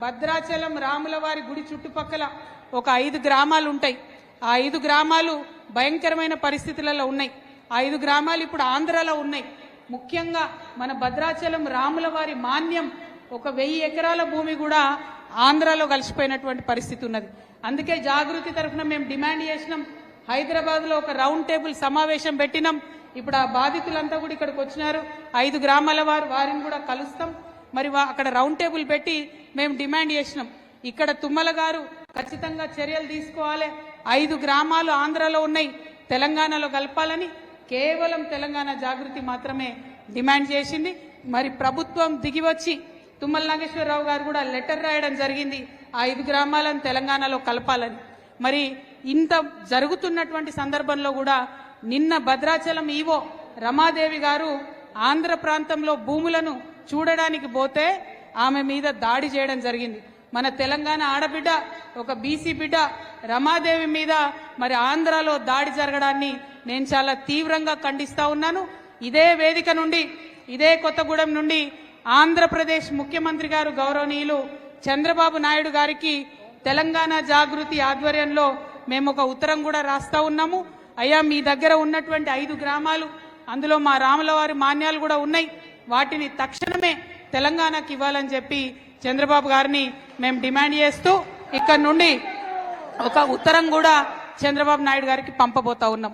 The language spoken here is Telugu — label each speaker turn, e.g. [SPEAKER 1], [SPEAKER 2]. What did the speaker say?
[SPEAKER 1] భద్రాచలం రాములవారి గుడి చుట్టుపక్కల ఒక 5 గ్రామాలు ఉంటాయి. ఆ 5 గ్రామాలు భయంకరమైన పరిస్థితులలో ఉన్నాయి. ఆ 5 గ్రామాలు ఇప్పుడు ఆంధ్రాలో ఉన్నాయి. ముఖ్యంగా మన భద్రాచలం రాములవారి మాన్యం ఒక 1000 ఎకరాల భూమి కూడా ఆంధ్రాలో కలిసిపోయినటువంటి పరిస్థితి ఉన్నది. అందుకే జాగృతి తరఫున మేము డిమాండ్ చేసినాం. హైదరాబాద్ లో ఒక రౌండ్ టేబుల్ సమావేశం పెట్టినాం. ఇప్పుడు ఆ బాధితులంతా కూడా ఇక్కడికి వచ్చినారు. 5 గ్రామాల వారిని కూడా కలుస్తాం. మరి అక్కడ రౌండ్ టేబుల్ పెట్టి మేము డిమాండ్ చేసినాం. ఇక్కడ తుమ్మల గారు ఖచ్చితంగా చర్యలు తీసుకోవాలి. 5 గ్రామాలు ఆంధ్రాలో ఉన్నాయి, తెలంగాణలో కలపాలని కేవలం తెలంగాణ జాగృతి మాత్రమే డిమాండ్ చేసింది. మరి ప్రభుత్వం దిగివచ్చి తుమ్మల నాగేశ్వరరావు గారు కూడా లెటర్ రాయడం జరిగింది, 5 గ్రామాలను తెలంగాణలో కలపాలని. మరి ఇంత జరుగుతున్నటువంటి సందర్భంలో కూడా నిన్న భద్రాచలం ఈవో రమాదేవి గారు ఆంధ్ర ప్రాంతంలో భూములను చూడడానికి పోతే ఆమె మీద దాడి చేయడం జరిగింది. మన తెలంగాణ ఆడబిడ్డ, ఒక బీసీ బిడ్డ రమాదేవి మీద మరి ఆంధ్రాలో దాడి జరగడాన్ని నేను చాలా తీవ్రంగా ఖండిస్తా ఉన్నాను. ఇదే వేదిక నుండి, ఇదే కొత్తగూడెం నుండి ఆంధ్రప్రదేశ్ ముఖ్యమంత్రి గారు గౌరవనీయులు చంద్రబాబు నాయుడు గారికి తెలంగాణ జాగృతి ఆధ్వర్యంలో మేము ఒక ఉత్తరం కూడా రాస్తా ఉన్నాము. అయ్యా, మీ దగ్గర ఉన్నటువంటి 5 గ్రామాలు, అందులో మా రాములవారి మాన్యాలు కూడా ఉన్నాయి, వాటిని తక్షణమే తెలంగాణకి ఇవ్వాలని చెప్పి చంద్రబాబు గారిని మేము డిమాండ్ చేస్తూ ఇక్కడ నుండి ఒక ఉత్తరం కూడా చంద్రబాబు నాయుడు గారికి పంపబోతా ఉన్నాం.